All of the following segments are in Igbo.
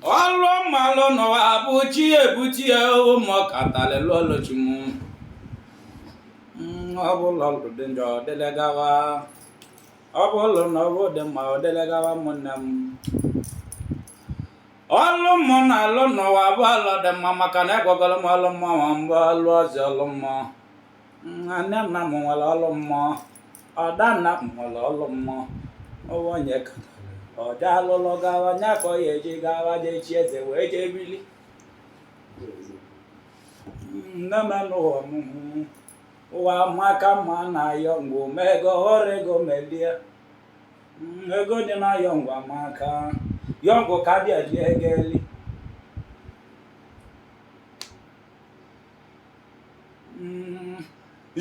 Olo malo no abuchi ebuchi o mo katale lolo chimu. Obolo denjo delegawa. Obolo no wo de ma delegawa monam. Olo mo na lo no abalo de mama kana gogolo mo lo mo mbalo zelo mo. Anam na mo lo mo. Adana mo lo mo. Owo nyeka. Ọ̀dà lọ́lọ́ gawa nyakọ yeje gawa je chieze wee je bili. Nnamanu ọmụmụ ụwa maka mma na yọngụ mego ọrego melie. Ego dị na yọngụ amaka yọngụ ka bịa ji egeli.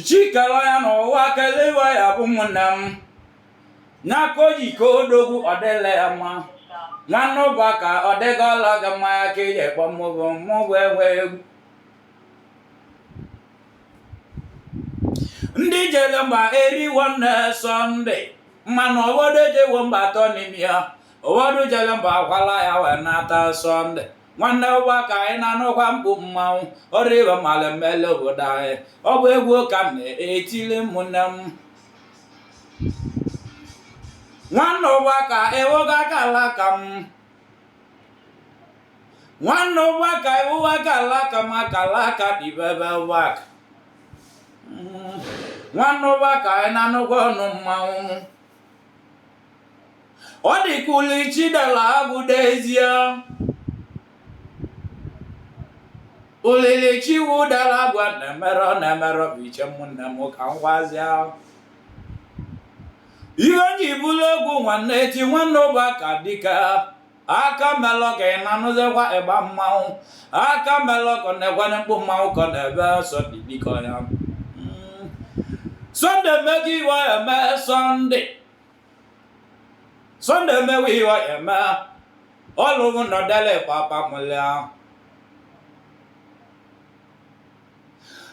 Chikelo ya n'ụwa kelewa ya bụ ụmụnne m. Nakoji kodogu odele ama nano baka odegala gama ke je pamogo mwewe ndi jele mba eri one Sunday mano wode je womba toni mia owodu jele mba kwala ya wenata Sunday nwanne baka ina no kwa mkpu mmanwụ oriwa malemele obodae obu egwu ka na etile munem Nwanne ụbaka ewoga kalakam Nwanne ụbaka ewoga kalakam akalaka di bebe wak Nwanne ụbaka enanụkwa ọnụ mmanwụ Ọ dịkwuli chidela agụdezie Olele chiwu dala agwa na-emero biche mụnne m ka ngwazia Ihe nji bụlụ egwu nwanne eti nwanne ụbaka dịka aka melọka ị na-anụzekwa ịgba mmanwụ aka melọka na-ekwenye mkpụ mmanwụ ka na-ebe sọ dịbikọ ya Sunday mego iwe eme Sunday mewe iwe eme ọlụgụ nọdele papa mụlịa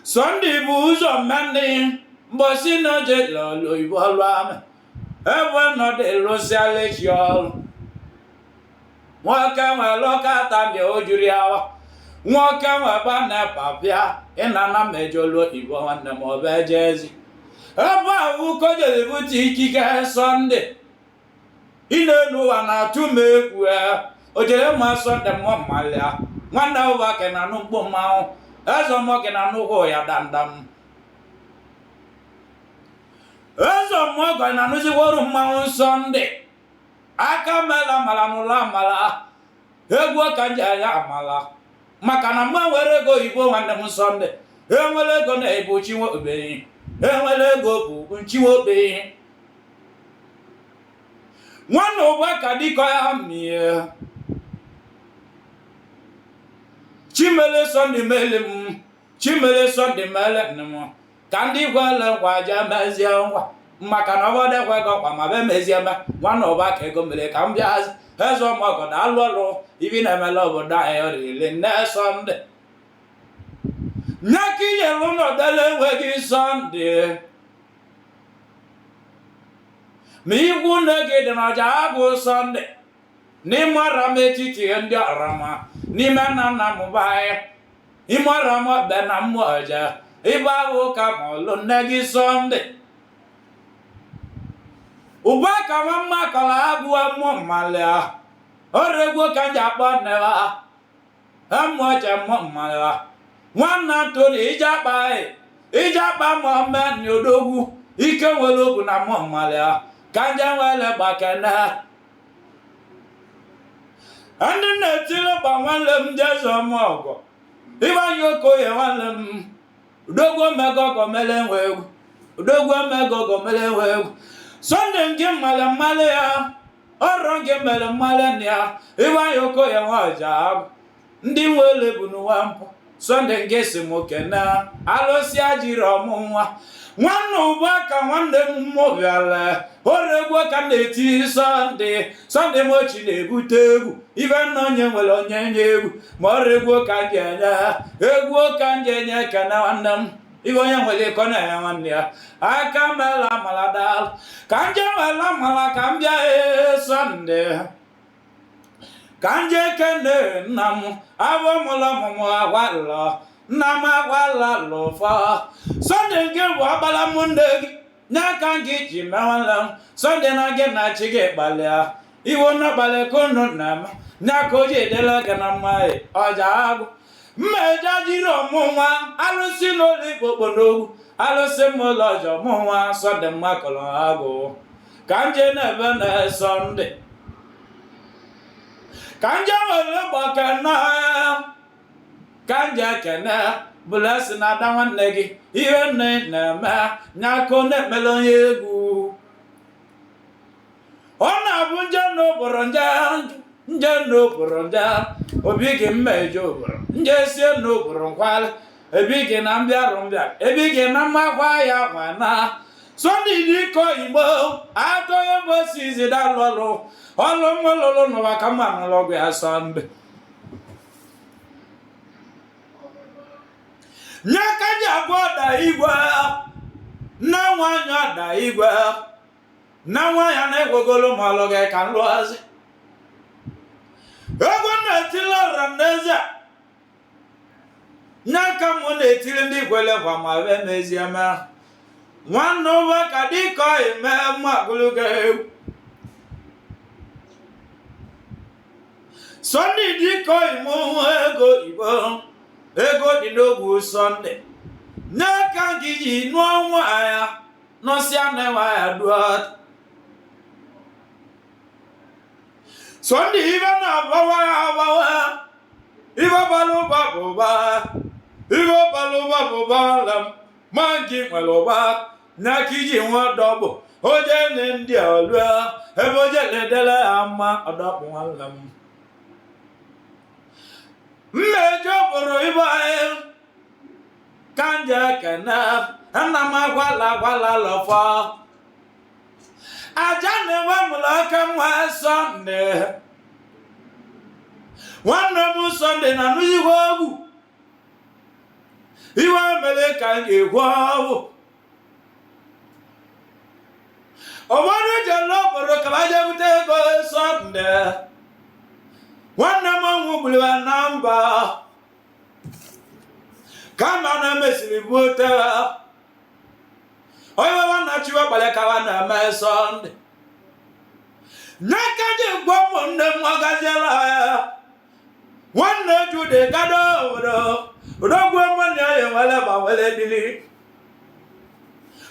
Sunday bụ ụzọ mmemme mbọsi n'oje lọlọ ibu ọlụ amị Ebe nọdụ lụsịala echi ọrụ nwoke nwe lọkata bịa o juru ya nwoke nwe ba na-epa bịa ịnana mejọlụ igbo nwanne m ọba ejezi ebe ahụ kojere bute ikike Sunday ịna-elu ụwa na-atụ m egwu o jere ma Sunday mmụọ mmalịa nwanne ụwa ke na anụ mkpụ mmanwụ eze mọke na anụghị ya dandam Ezo mwogo na nuzi woru mmanwụ Sunday aka mela mala n'ụlọ amala egwu kanje ya amala maka na mma were ego Igbo nwanne m Sunday enwere ego na-ebu chinwe obenyi enwere ego bụ nchiwe obenyi nwanne ụbaka dịkọ ya mie Chimele Sunday mele m Chimele Sunday mele m ka ndị gwele ngwa je mezie ngwa maka na ọbọdụ ekwego kwa ma be mezie me nwanne ụbaka ego mere ka m bịazi eze ọmọgọ na alụ ọrụ ibi na-emela obodo anyị oriri nne Sunday nye ka iyelu n'ọdele enweghị Sunday ma igwu nne gị dị n'ọja agụ Sunday n'ime ọram etiti ndị ọrama n'ime nna nna m banye ime ọram be na mmụọ ọja Iba ụka ma ọlụ nne gị Sunday ụbaka nwa Kalagwu mmụọ mmalịa ọregwu ka nji akpọ nne ha mmụọ che mmụọ mmalịa nwanna Antoni ije akpa mmụọ mmeni odogwu ike nwere okwu na mmụọ mmalịa ka nje nwere gbakene ndị na-etile gba nwanne m jezo ọmụọgọ ịbanye okoye nwanne m Udogwu mego gomele nwe egwu Udogwu mego gomele nwe egwu Sunday nke mmale ya ọrụ nke mere mmale na ya ịwanye okoye nwaja ndị nwele bụ n'ụwa mpụ Sunday nke si m okene alụsị ajiri ọmụ nwa nwanne ụbaka nwanne m bịara ọrụ egwu ka na-eti Sunday mochi na-ebute egwu ibe nna onye nwere onye nye egwu ma ọrụ egwu ka nje enye egwu ka nje enye ekene nwanne m ibe onye nwere iko na ya nwanne ya aka mela amala dal ka nje nwere amala ka m bịa Sunday kanje kene nam abo mula momo awala nam awala lofa Sunday ge wa bala munde nya kangi jimala Sunday na ge na chige balya iwo na bale kono nam nya koje dela kana mai ojago meja jiro monwa alusi no li popono alusi mo lojo monwa Sunday makolo ago kanje na bana Sunday Kanja wale bakana Kanja kena Bulas na dawan lagi Iwe ne nama Nyako ne melon yegu Ona bunja no boronja Nja no boronja Obigi mejo boron Nja siya no boron kwale Ebigi nambia rombia Ebigi nama kwaya wana Sondi diko imo Ato yombo sizi dalolo Ololo no wakama logo ya Sunday. Nyaka jagoda igwa na wanya da igwa na wanya na egogolo maloge kan loaze. Ego na tilo raneza nyaka mo na tilo ndi kwele kwa mawe meziama. Wano wakadiko ime maguluge Sunday diko imo ego di nogu Sunday Naka giji no waya no siane waya duat Sunday even abawa Iba balu ba lam mangi maloba Nakiji wa dobo Oje nendi alwa Eboje ledele ama adobo lam Mejo boro ibae Kanja kana Anama wala lofa Ajane wa mulaka mwa Sunday Wana mu Sunday na nuyi wabu Iwa meleka nge wabu Obodo jalo boro kabaja mutego Sunday Wana mangu buliwa namba Kama na mesiri bota Oiwa wana chiwa baleka wana me Sunday Nakaje gwomo nne mwagazela Wana jude gado Udogwe mwanya ye wale ba wale dili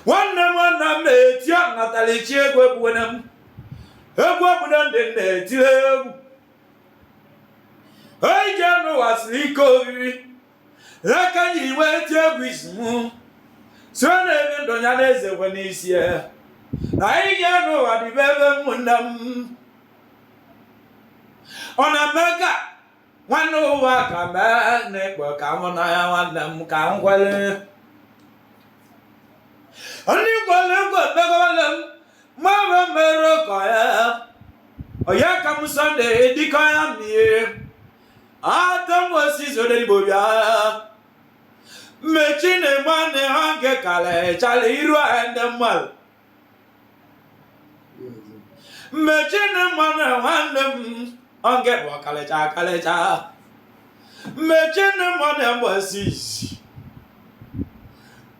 Wana metia natalichi egwe buwenem Egwe buwende neti egwe Hey, Jano was Nicovi. Laka yi went your wisdom. So, never Donyanese when he's here. I know what the baby mundam. On a mega one over come back, network. I want them come well. Only well, Mama Merocoya. Oh, yeah, come Sunday, Dicoyam here. Adam was his own boya. Mechine mane hange kale chaliru and the mal. Mechine mane handem hange wakale cha. Mechine mane was his.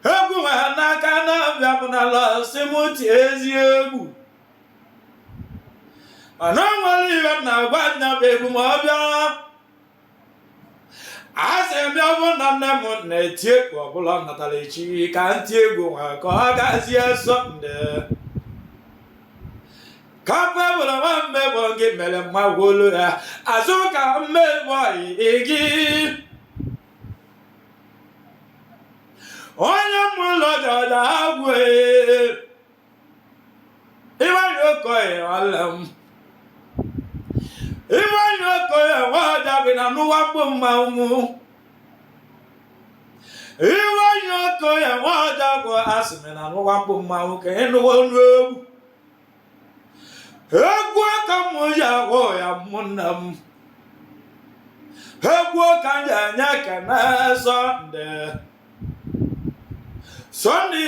Hebu anakana vyamuna la simuti eziebu. Anamali na wana bebu mabya. Ase mi obo na nemo na tie ko bula na talechi kan tie go ko ga si Sunday ka pa bula wa me bonge mele ma wolo ya azuka me boy igi onya mulo joda agwe iwa yoko e alam iwa yoko e wa dabi na nuwa maumu iwa yoko e wa dago asime na nuwa maumu ke nuwa nuwa egwa kamu ya wo ya munam egwa kanja nyaka na Sunday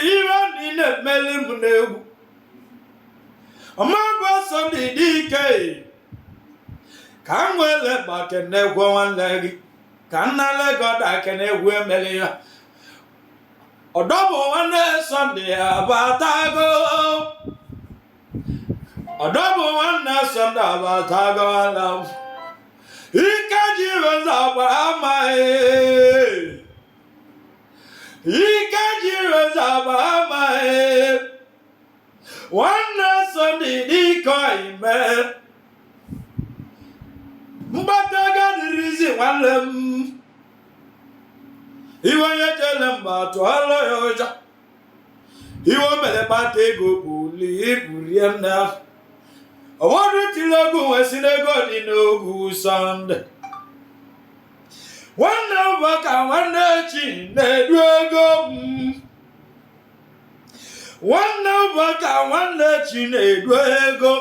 iwa ni ne meli munegu Amagwa Sunday dike ka m wele gbakene gwo nwanne gị ka nna legoda kene egwu emeli ya ọdọbụ nwanne Sunday abatago ọdọbụ nwanne Sunday abatago ala ike ji weza gbara amaghị ike ji weza gbara amaghị nwanne Sunday dịka ime mgbataga dịrịzi nwanne m iwe onye jele mba tụọrọ ya ụjọ iwe mere kpata ego buli iburie nna ọwọdụ tiri ego nwesi n'ego dị n'ogwu Sunday nwanne ụbọka nwanne chi na-edu ego nwanne ụbọka nwanne chi na-edu ego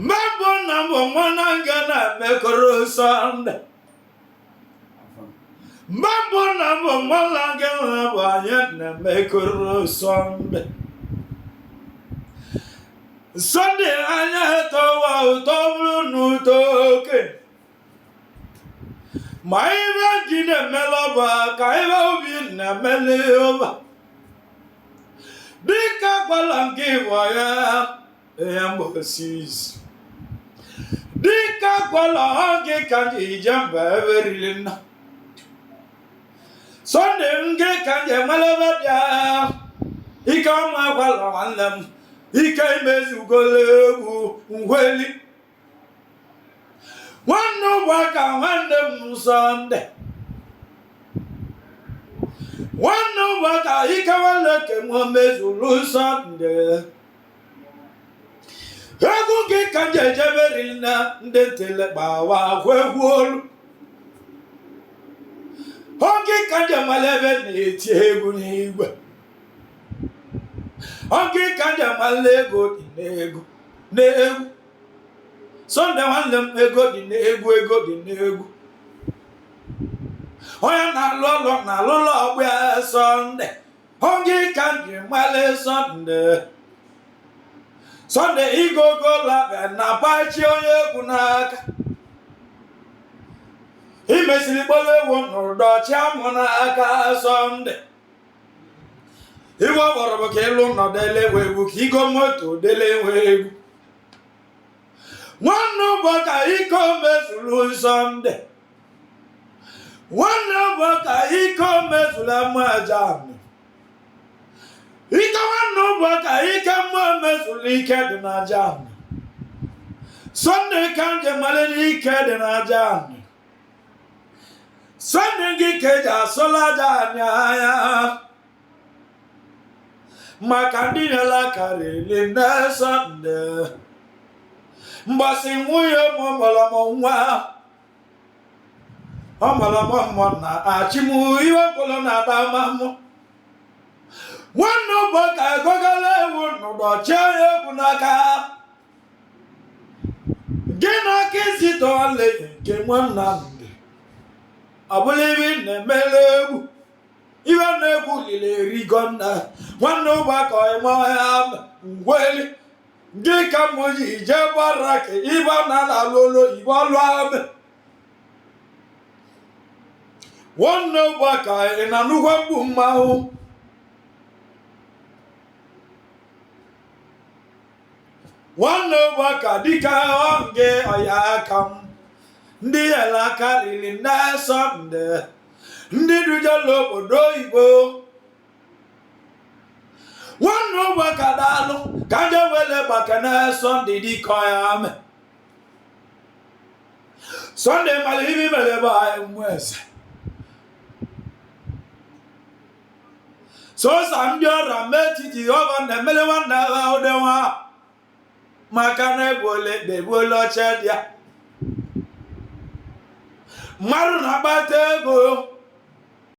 mbụ na mbụ nwana nga na-emekọrọ Sunday mbụ na mbụ nwana nga na-abụ anyị na-emekọrọ Sunday Sunday anya tọwa ụtọ bụrụ n'ụtọ oke ma ibe ji na-emele ọba ka ibe obi na-emele ọba dịka gwala nke ịbụ ya ya mgbasi izu dịka gwala oge ka ji ije mba ebe riri nna Sunday nke ka ji emelebe bịa ike ọma gwala nwanne m ike imezugolo egwu ngweli nwanne ụbọka nwanne m Sunday nwanne ụbọka ike nwanne kemụ mezuru Sunday egwu gị ka nje ejeberili na ndị ntele gbawa agwa egwu olu oge ka nje malebe na-eti egwu n'igwe oge ka nje male ego dị n'egwu n'egwu Sunday nwanne m ego dị n'egwu ego dị n'egwu onye na-alụ ọlụ na-alụ ụlọ ọgbụ ya Sunday oge ka nje male Sunday igogola na pachi onye egwu n'aka imesiri kpọrọ egwu n'ụdọchi amụ n'aka Sunday iwe ọgbọrọ bụ ka ịlụ nọ dele egwu ka igo moto dele egwu nwanne ụbọka ike mezuru Sunday nwanne ụbọka ike mezuru amaja ike nwanne ụbọka ike mmụọ mezuru ike dị n'aja Sunday ka nje male n'ike dị n'aja Sunday gị ka eji asọla aja anya maka ndị nyela karịrị nne Sunday mgbasi nwunye mụmụlọmụ nwa ọmụlọmụ mmụ na achịmụ ihe ọbụla na-ata mamụ nwanne ụbọka egogala ewu n'ụbọchị onye egwu n'aka gị n'aka izite ọla nke nwanna ndị ọbụla ibe na-emele egwu ibe na-egwu lile erigo nna nwanne ụbọka ịma ya ngweli gị ka mụ ji ije gbara ka ibe na-alụ ụlọ igbo ọlụ ame nwanne ụbọka ị na nnukwu mgbu mmanwụ nwanne ụbọka dịka oge ọya aka m ndị yela karịrị nne Sunday ndị dujela obodo oyibo nwanne ụbọka daalụ ka nje wele gbakene Sunday dịka ọya ame Sunday mara ibi mere bụ anyị mmụ eze sosa ndị ọra metiti ọgọ na-emele nwanne agha ụdenwa maka na egbuola oche dị ya mmadụ na-akpata ego